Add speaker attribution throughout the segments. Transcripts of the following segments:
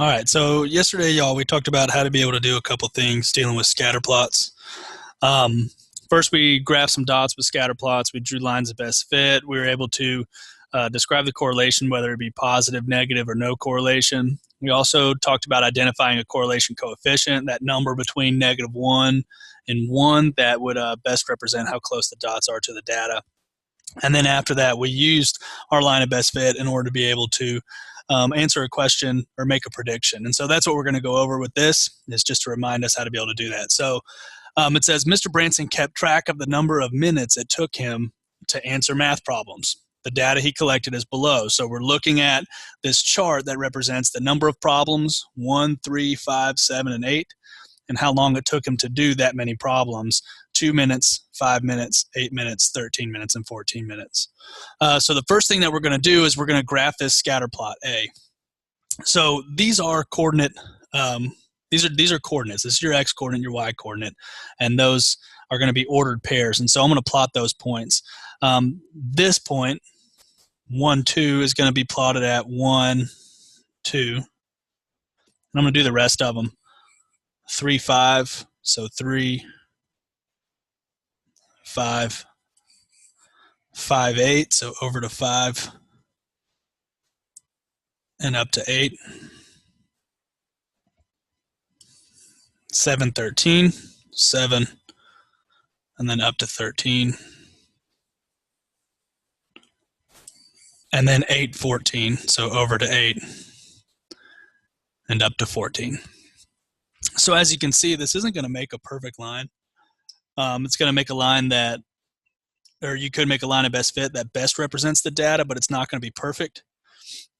Speaker 1: All right, so yesterday, y'all, we talked about how to be able to do a couple things dealing with scatter plots. Um, First, we graphed some dots with scatter plots. We drew lines of best fit. We were able to describe the correlation, whether it be positive, negative, or no correlation. We also talked about identifying a correlation coefficient, that number between -1 and 1 that would best represent how close the dots are to the data. And then after that, we used our line of best fit in order to be able to answer a question or make a prediction. And so that's what we're going to go over with this, is just to remind us how to be able to do that. So it says, Mr. Branson kept track of the number of minutes it took him to answer math problems. The data he collected is below. So we're looking at this chart that represents the number of problems, 1, 3, 5, 7, and 8, and how long it took him to do that many problems: 2 minutes, 5 minutes, 8 minutes, 13 minutes, and 14 minutes. So the first thing that we're going to do is we're going to graph this scatter plot A. So these are coordinate. These are coordinates. This is your x coordinate, your y coordinate, and those are going to be ordered pairs. And so I'm going to plot those points. This point, 1, 2, is going to be plotted at 1, 2. And I'm going to do the rest of them. 3, 5. So 3, 5, 5, 8. So over to 5 and up to 8. 7, 13, 7, and then up to 13. And then 8, 14, so over to 8 and up to 14. So as you can see, this isn't going to make a perfect line. It's going to make a line that, or you could make a line of best fit that best represents the data, but it's not going to be perfect.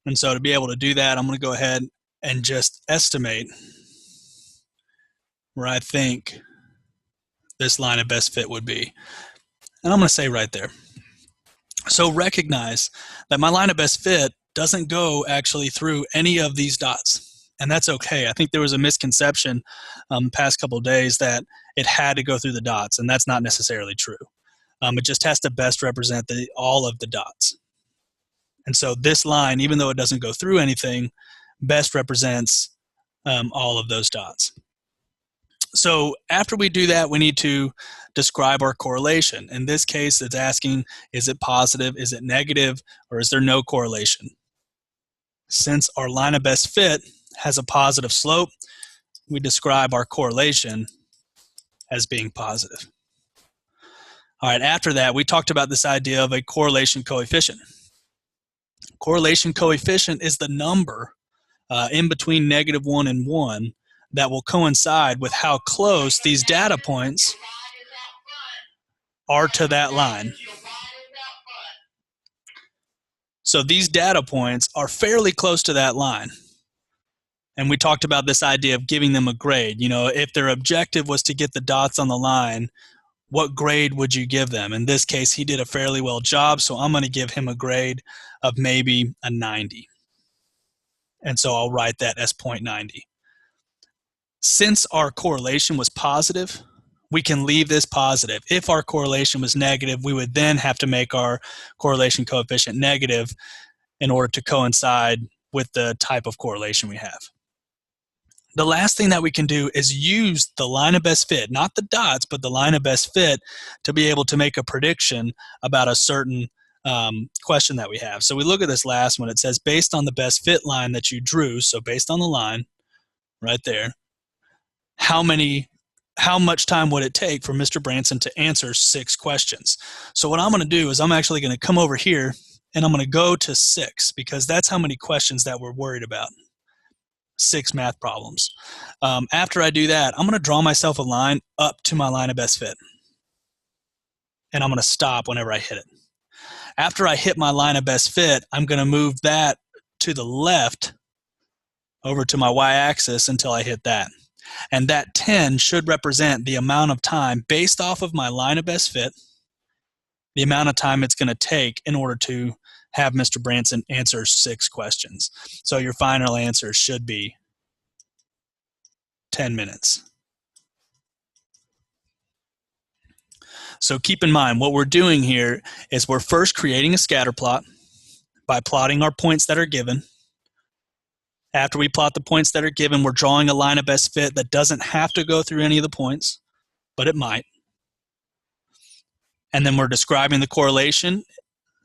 Speaker 1: And so to be able to do that, I'm going to go ahead and just estimate where I think this line of best fit would be. And I'm going to say right there. So recognize that my line of best fit doesn't go actually through any of these dots. And that's okay. I think there was a misconception the past couple of days that it had to go through the dots, and that's not necessarily true. It just has to best represent all of the dots. And so this line, even though it doesn't go through anything, best represents all of those dots. So after we do that, we need to describe our correlation. In this case, it's asking, is it positive, is it negative, or is there no correlation? Since our line of best fit has a positive slope, we describe our correlation as being positive. All right, after that, we talked about this idea of a correlation coefficient. Correlation coefficient is the number in between -1 and 1 that will coincide with how close these data points are to that line. So these data points are fairly close to that line. And we talked about this idea of giving them a grade. You know, if their objective was to get the dots on the line, what grade would you give them? In this case, he did a fairly well job, so I'm going to give him a grade of maybe a 90. And so I'll write that as 0.90. Since our correlation was positive, we can leave this positive. If our correlation was negative, we would then have to make our correlation coefficient negative in order to coincide with the type of correlation we have. The last thing that we can do is use the line of best fit, not the dots, but the line of best fit, to be able to make a prediction about a certain question that we have. So we look at this last one. It says, based on the best fit line that you drew, so based on the line right there, how much time would it take for Mr. Branson to answer 6 questions? So what I'm going to do is I'm actually going to come over here and I'm going to go to 6, because that's how many questions that we're worried about. 6 math problems. After I do that, I'm going to draw myself a line up to my line of best fit. And I'm going to stop whenever I hit it. After I hit my line of best fit, I'm going to move that to the left over to my y-axis until I hit that. And that 10 should represent the amount of time based off of my line of best fit, the amount of time it's going to take in order to have Mr. Branson answer 6 questions. So your final answer should be 10 minutes. So keep in mind, what we're doing here is we're first creating a scatter plot by plotting our points that are given. After we plot the points that are given, we're drawing a line of best fit that doesn't have to go through any of the points, but it might. And then we're describing the correlation.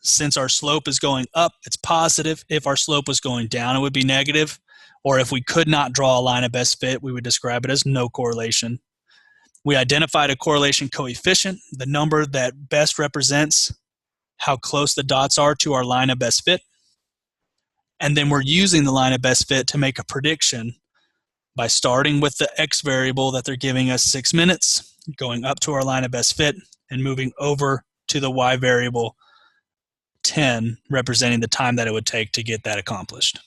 Speaker 1: Since our slope is going up, it's positive. If our slope was going down, it would be negative. Or if we could not draw a line of best fit, we would describe it as no correlation. We identified a correlation coefficient, the number that best represents how close the dots are to our line of best fit. And then we're using the line of best fit to make a prediction by starting with the X variable that they're giving us 6 minutes, going up to our line of best fit, and moving over to the Y variable 10, representing the time that it would take to get that accomplished.